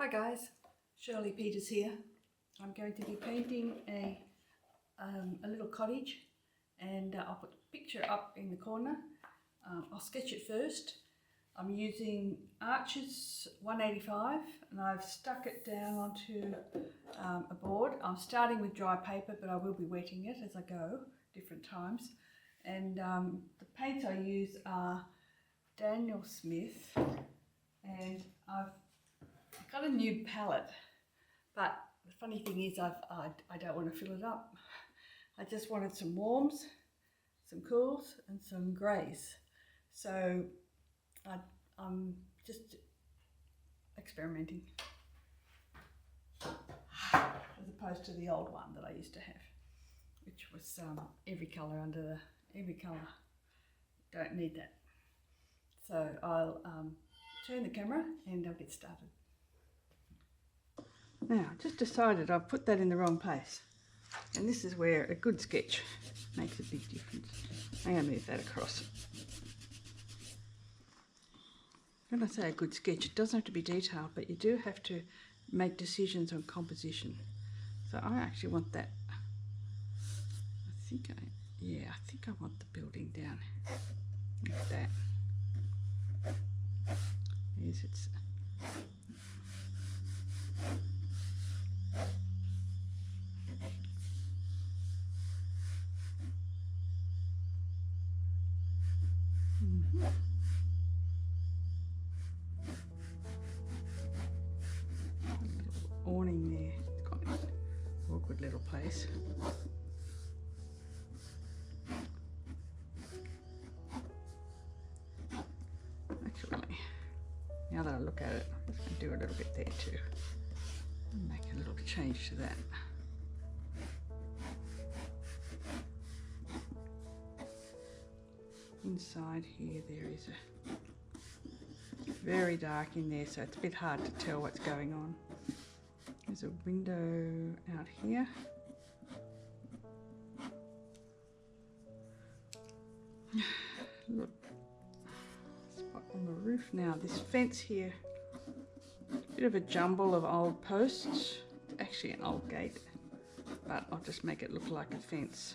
Hi guys, Shirley Peters here. I'm going to be painting a little cottage, and I'll put the picture up in the corner. I'll sketch it first. I'm using Arches 185 and I've stuck it down onto a board. I'm starting with dry paper, but I will be wetting it as I go, different times. And the paints I use are Daniel Smith, and I've got a new palette, but the funny thing is I don't want to fill it up. I just wanted some warms, some cools and some greys. So I'm just experimenting as opposed to the old one that I used to have, which was every colour under every colour. Don't need that. So I'll turn the camera and I'll get started. Now, I just decided I've put that in the wrong place, and this is where a good sketch makes a big difference. I'm going to move that across. When I say a good sketch, it doesn't have to be detailed, but you do have to make decisions on composition. So I actually want that. I think I want the building down like that. Yes, it's. Awning there, it's quite an awkward little place. Actually, now that I look at it, I'm just going to do a little bit there too. Make a little change to that. Inside here there is a very dark in there, so it's a bit hard to tell what's going on. There's a window out here. Look, spot on the roof now. This fence here, bit of a jumble of old posts. It's actually an old gate, but I'll just make it look like a fence.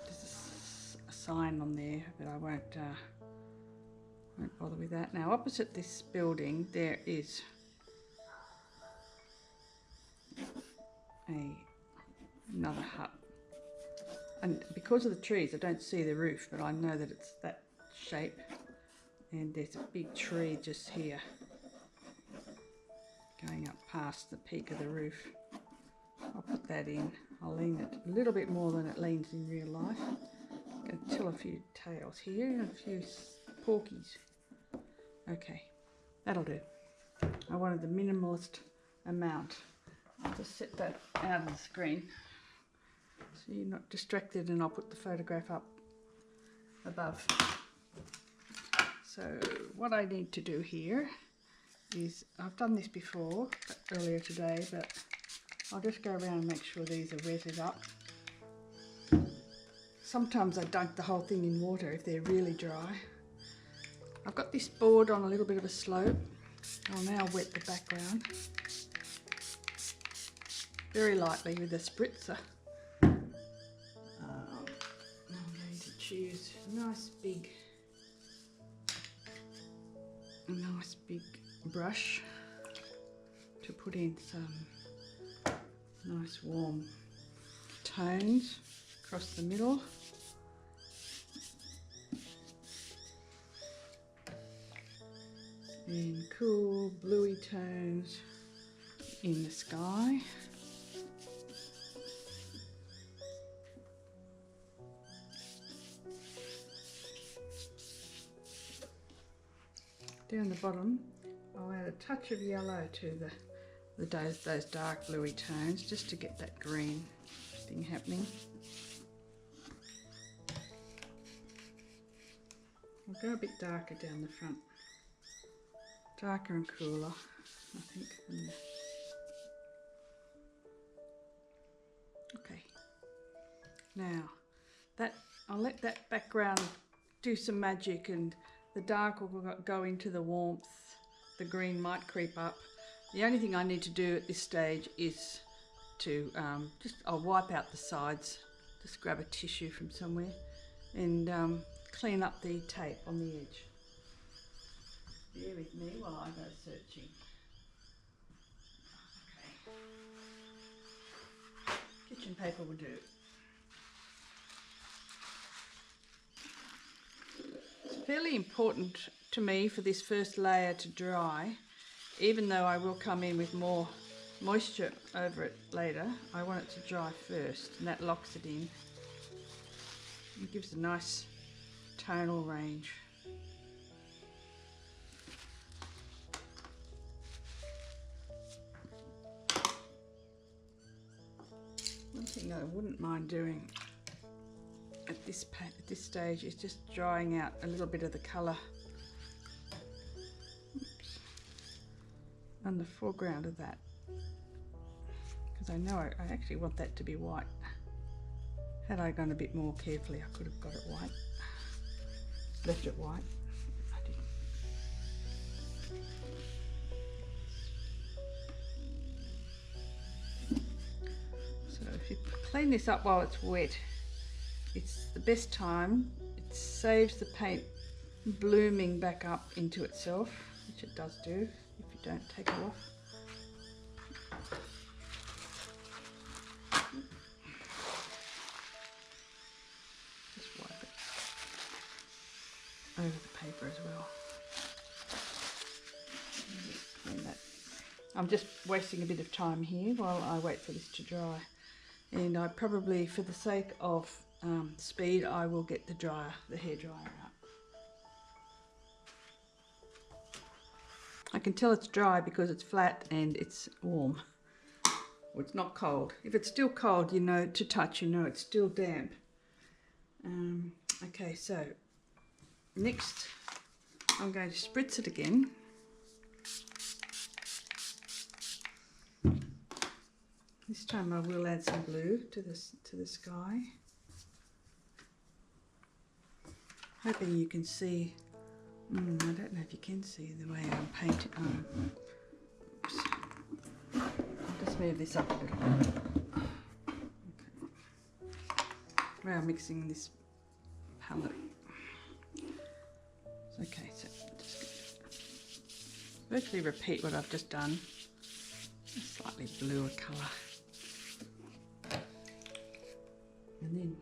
There's a sign on there, but I won't bother with that. Now, opposite this building there is another hut, and because of the trees I don't see the roof, but I know that it's that shape, and there's a big tree just here going up past the peak of the roof. I'll put that in. I'll lean it a little bit more than it leans in real life. I'm going to tell a few tales here and a few porkies. Okay, that'll do. I wanted the minimalist amount. I'll just set that out of the screen so you're not distracted, and I'll put the photograph up above. So what I need to do here is, I've done this before earlier today, but I'll just go around and make sure these are wetted up. Sometimes I dunk the whole thing in water if they're really dry. I've got this board on a little bit of a slope. I'll now wet the background very lightly with a spritzer. I'm going to choose a nice big brush to put in some nice warm tones across the middle. And cool bluey tones in the sky. Down the bottom, I'll add a touch of yellow to those dark bluey tones, just to get that green thing happening. I'll go a bit darker down the front. Darker and cooler, I think. Okay. Now, I'll let that background do some magic and The dark will go into the warmth. The green might creep up. The only thing I need to do at this stage is to I'll wipe out the sides. Just grab a tissue from somewhere and clean up the tape on the edge. Bear with me while I go searching. Okay. Kitchen paper will do. It's fairly important to me for this first layer to dry, even though I will come in with more moisture over it later. I want it to dry first, and that locks it in. It gives a nice tonal range. One thing I wouldn't mind doing at this stage is just drying out a little bit of the colour on the foreground of that, because I know I actually want that to be white. Had I gone a bit more carefully, I could have got it white. Left it white. I didn't. So if you clean this up while it's wet, it's the best time. It saves the paint blooming back up into itself, which it does do if you don't take it off. Just wipe it over the paper as well. Just clean that. I'm just wasting a bit of time here while I wait for this to dry. And I probably, for the sake of speed, I will get the hair dryer out. I can tell it's dry because it's flat and it's warm. Well, it's not cold. If it's still cold, you know, to touch, you know it's still damp. Okay, so next I'm going to spritz it again. This time I will add some blue to the sky. Hoping you can see. I don't know if you can see the way I'm painting. Oops. I'll just move this up a little bit. Okay. Well, mixing this palette. Okay, so just virtually repeat what I've just done. A slightly bluer colour. And then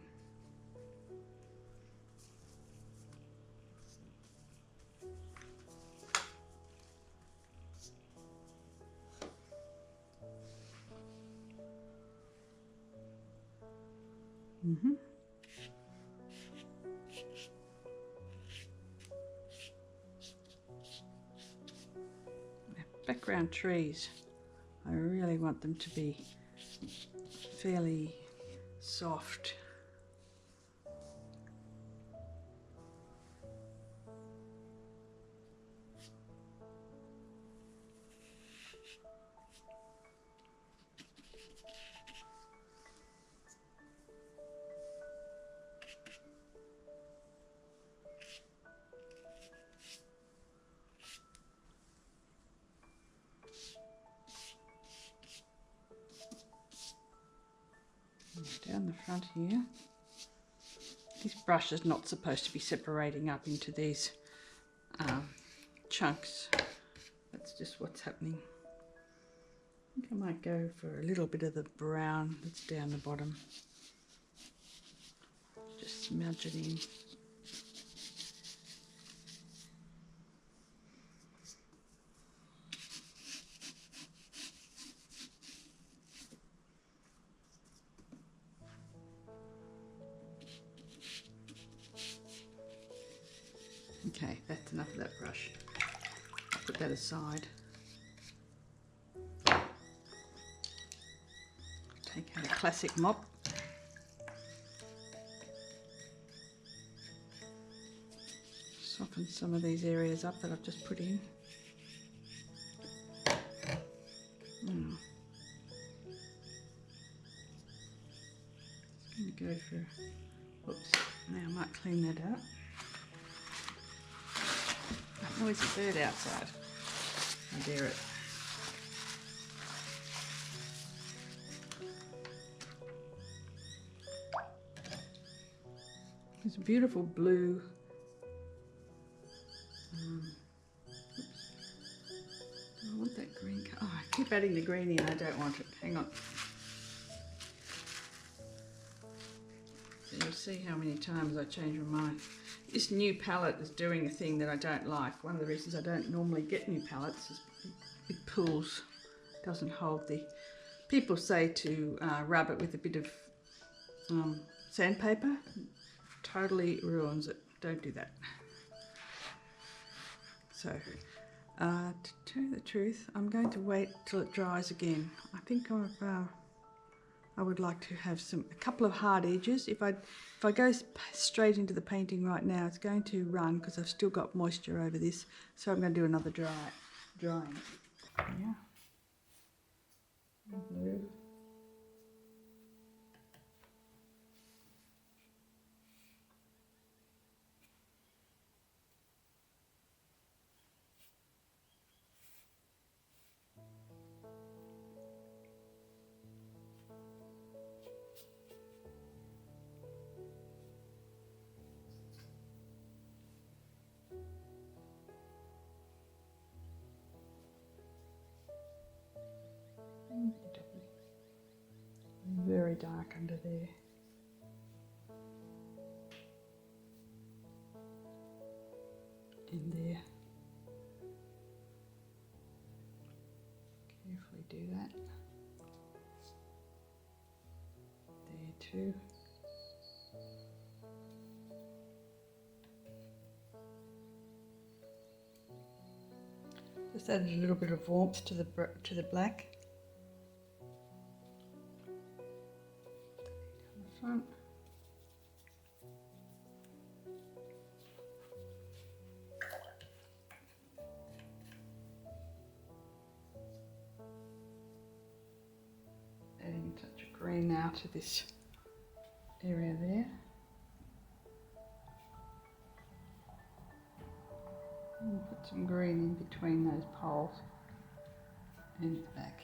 background trees, I really want them to be fairly soft. Down the front here. This brush is not supposed to be separating up into these chunks. That's just what's happening. I think I might go for a little bit of the brown that's down the bottom. Just smudge it in. Okay, that's enough of that brush. I'll put that aside. Take out a classic mop. Soften some of these areas up that I've just put in. I'm going to go for, oops, now I might clean that out. Oh, there's a bird outside. I dare it. There's a beautiful blue. Oops. I want that green colour. Oh, I keep adding the green in. I don't want it. Hang on. So you'll see how many times I change my mind. This new palette is doing a thing that I don't like. One of the reasons I don't normally get new palettes is it pulls, doesn't hold the... People say to rub it with a bit of sandpaper. Totally ruins it. Don't do that. So, to tell you the truth, I'm going to wait till it dries again. I think I would like to have a couple of hard edges. If I go straight into the painting right now, it's going to run because I've still got moisture over this. So I'm going to do another drying. Yeah. Blue. Very dark under there. In there. Carefully do that. There too. Just added a little bit of warmth to the black. On the front. Adding a touch of green now to this area there. And put some green in between those poles and the back.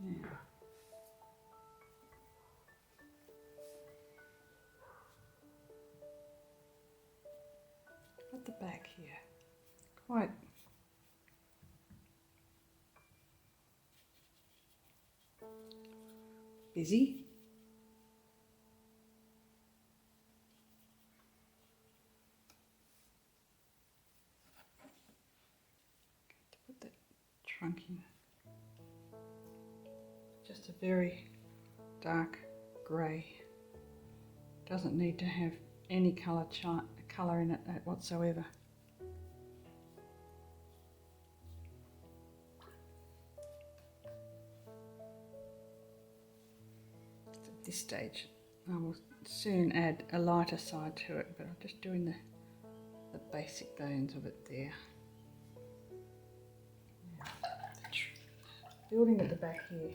Now, at the back here, quite busy. To put that trunk in. Just a very dark grey. Doesn't need to have any colour in it whatsoever. At this stage I will soon add a lighter side to it, but I'm just doing the basic bones of it there. Building at the back here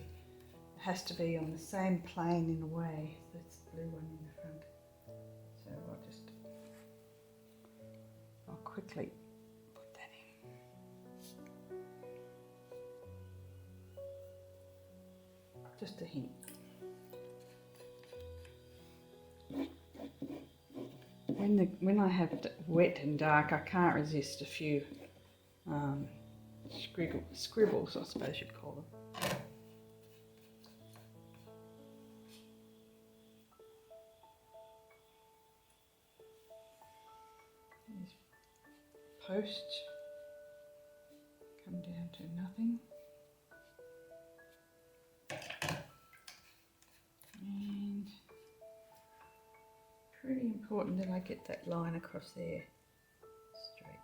has to be on the same plane in a way. So that's the blue one in the front. So I'll quickly put that in. Just a hint. When I have wet and dark, I can't resist a few scribbles, I suppose you'd call them. These posts come down to nothing. And pretty important that I get that line across there straight.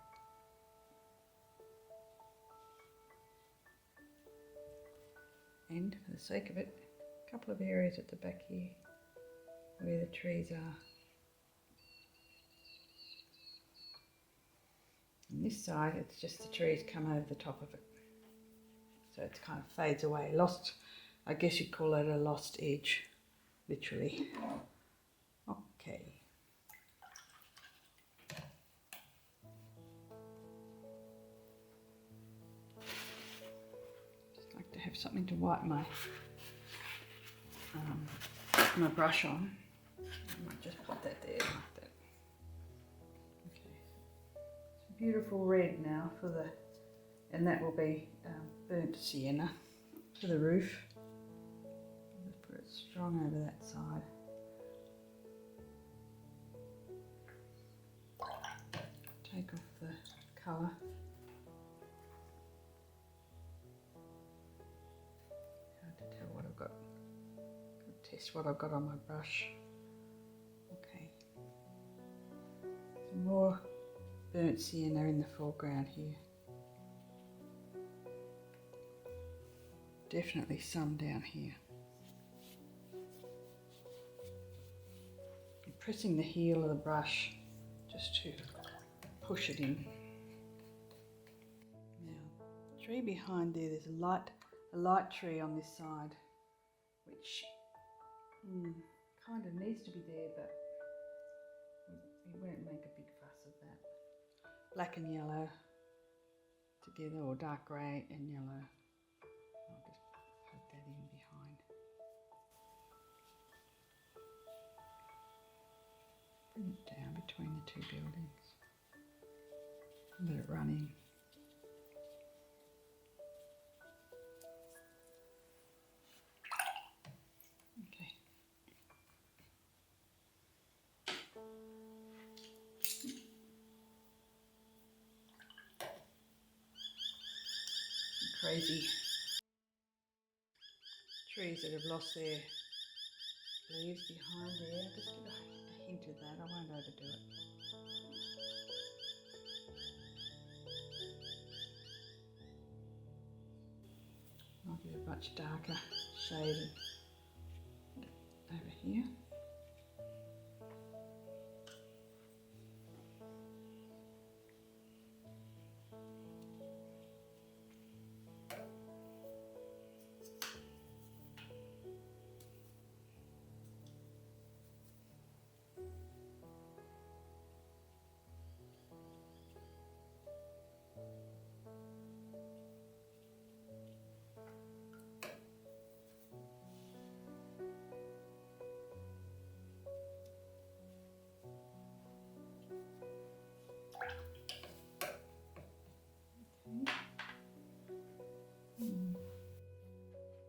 And for the sake of it, a couple of areas at the back here where the trees are. On this side, it's just the trees come over the top of it. So it kind of fades away. I guess you'd call it a lost edge, literally. Okay. Just like to have something to wipe my my brush on. I might just put that there like that. Okay. It's a beautiful red now for the, and that will be burnt sienna for the roof. Just put it strong over that side. Take off the colour. Hard to tell what I've got. Test what I've got on my brush. Okay. Some more burnt sienna in the foreground here. Definitely some down here. I'm pressing the heel of the brush just to push it in. Now, tree behind there, there's a light tree on this side, which kind of needs to be there, but we won't make a big fuss of that. Black and yellow together, or dark grey and yellow. I'll just put that in behind. Bring it down between the two buildings. Let it run in. Okay. Crazy trees that have lost their leaves behind there. Just a hint of that. I won't overdo it. I'll get a much darker shade over here.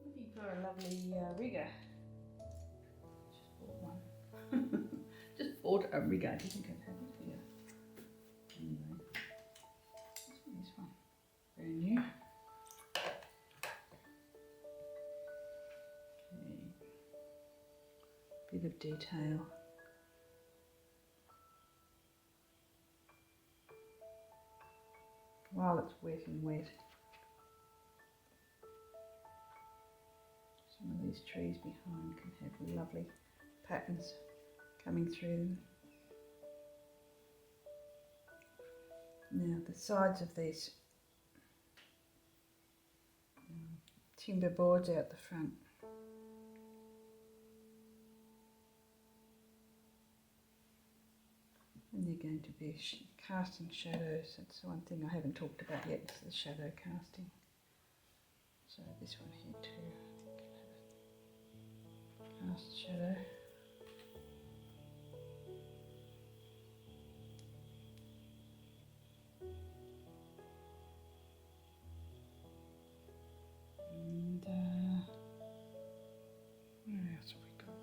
Looking for a lovely rigger. Just bought one. Just bought a rigger. I think I've had it here. Anyway, this one. Brand new. Okay. Bit of detail. While it's wet and wet. Some of these trees behind can have lovely patterns coming through them. Now the sides of these timber boards out the front. And they're going to be casting shadows. That's the one thing I haven't talked about yet, is the shadow casting. So this one here too. Cast shadow. And where else have we got?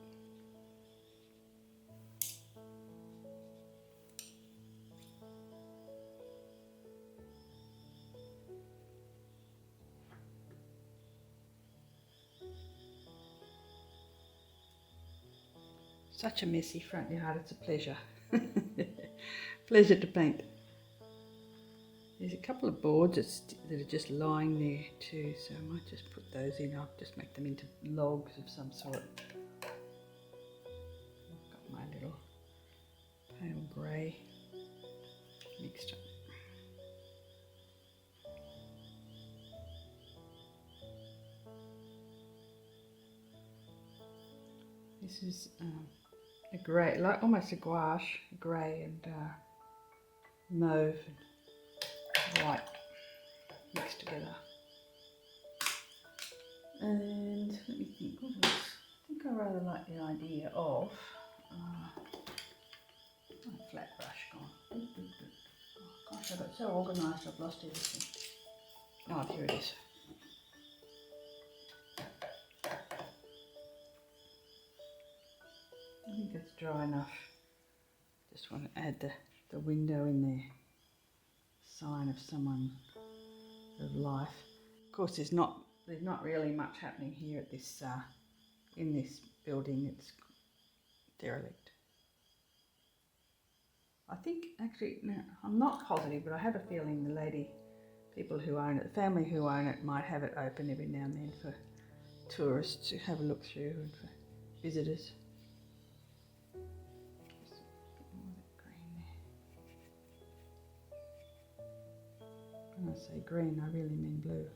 Such a messy front yard, it's a pleasure. Pleasure to paint. There's a couple of boards that are just lying there too, so I might just put those in. I'll just make them into logs of some sort. I've got my little pale grey mixed up. This is a grey, like almost a gouache, grey and mauve and white mixed together. And let me think, what else? I think I rather like the idea of a flat brush gone. Oh gosh, I got so organised I've lost everything. Oh, here it is. I think it's dry enough. Just want to add the window in there. Sign of someone of life. Of course, there's not really much happening here at this in this building. It's derelict. I think actually, no, I'm not positive, but I have a feeling the people who own it, the family who own it, might have it open every now and then for tourists to have a look through and for visitors. Just a bit more of that green there. When I say green, I really mean blue.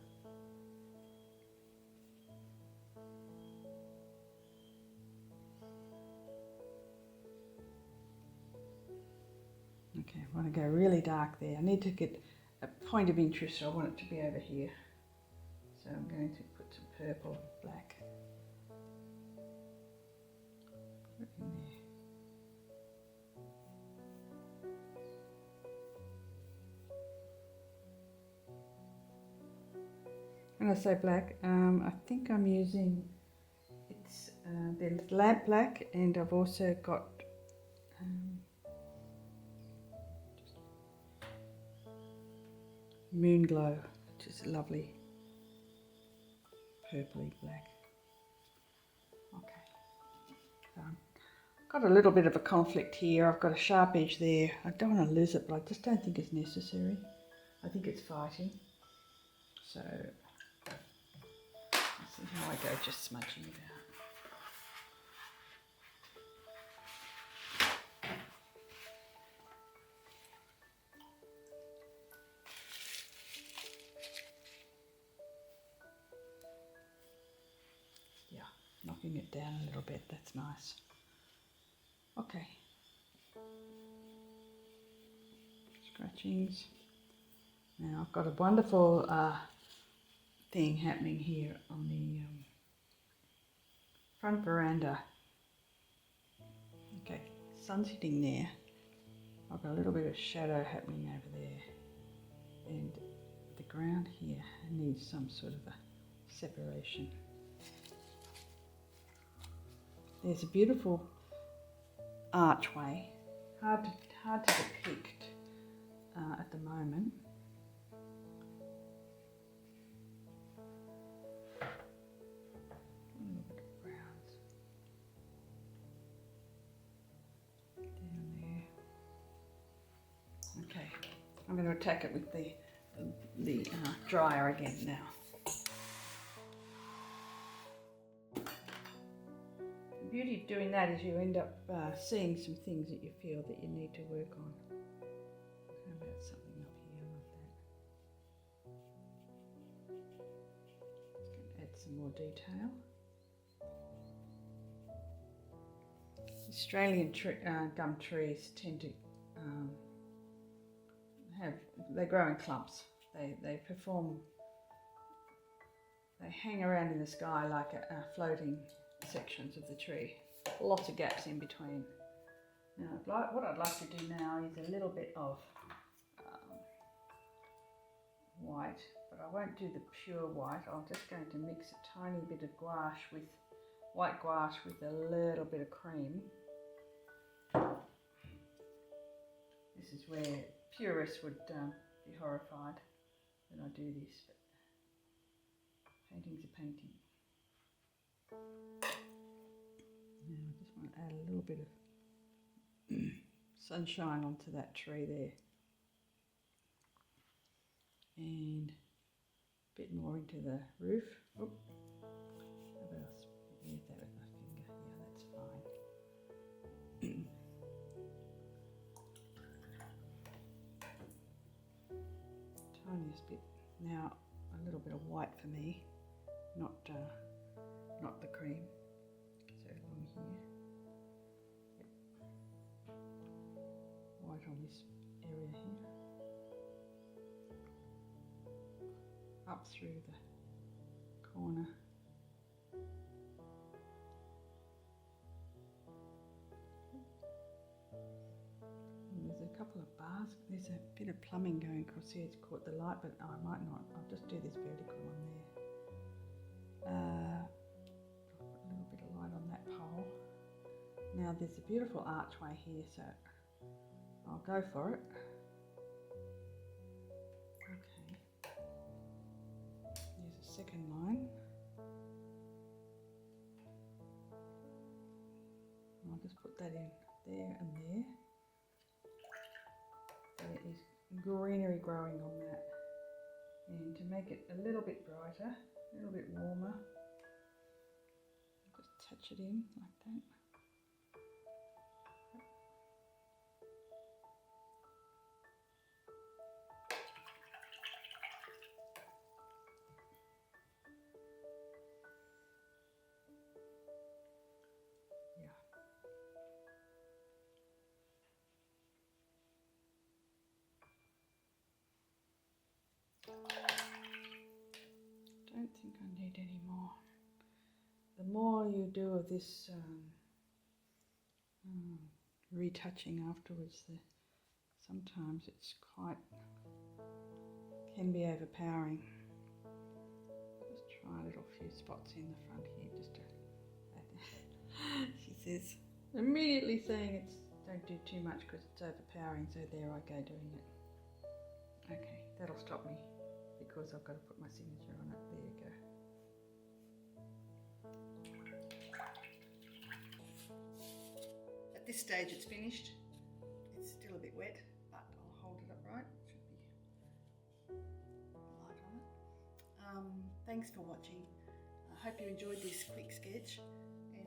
Okay, I want to go really dark there. I need to get a point of interest, so I want it to be over here. So I'm going to put some purple and black. Put it in there. When I say black, I think I'm using, it's the lamp black, and I've also got Moon Glow, which is lovely purpley black. Okay, got a little bit of a conflict here. I've got a sharp edge there. I don't want to lose it, but I just don't think it's necessary. I think it's fighting. So let's see how I go, just smudging it out. Knocking it down a little bit, that's nice. Okay. Scratchings. Now I've got a wonderful thing happening here on the front veranda. Okay, sun's hitting there. I've got a little bit of shadow happening over there. And the ground here needs some sort of a separation. There's a beautiful archway, hard to depict at the moment. A little bit of browns down there. Okay, I'm going to attack it with the dryer again now. The beauty of doing that is you end up seeing some things that you feel that you need to work on. How about something up here like that? Just going to add some more detail. Australian gum trees tend to they grow in clumps. They hang around in the sky like floating sections of the tree. Lots of gaps in between. Now, what I'd like to do now is a little bit of white, but I won't do the pure white. I'm just going to mix a tiny bit of gouache with white gouache with a little bit of cream. This is where purists would be horrified when I do this, but painting's a painting. Now I just want to add a little bit of sunshine onto that tree there, and a bit more into the roof. Oop. How about I smooth that with my finger? Yeah, that's fine. Tiniest bit. Now a little bit of white for me, not the cream. So along here. up through the corner. And there's a couple of bars. There's a bit of plumbing going across here. It's caught the light, but I might not. I'll just do this vertical one there. I'll put a little bit of light on that pole. Now there's a beautiful archway here, so I'll go for it. Okay. There's a second line. I'll just put that in there and there. There is greenery growing on that. And to make it a little bit brighter, a little bit warmer, just touch it in like that. Don't think I need any more. The more you do of this retouching afterwards, sometimes it's can be overpowering. Just try a little few spots in the front here, just to. She says, immediately saying don't do too much because it's overpowering. So there I go doing it. Okay, that'll stop me because I've got to put my signature on it. There you go. At this stage it's finished. It's still a bit wet, but I'll hold it upright. Should be light on it. Thanks for watching. I hope you enjoyed this quick sketch, and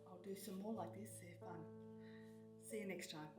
I'll do some more like this. They're fun. See you next time.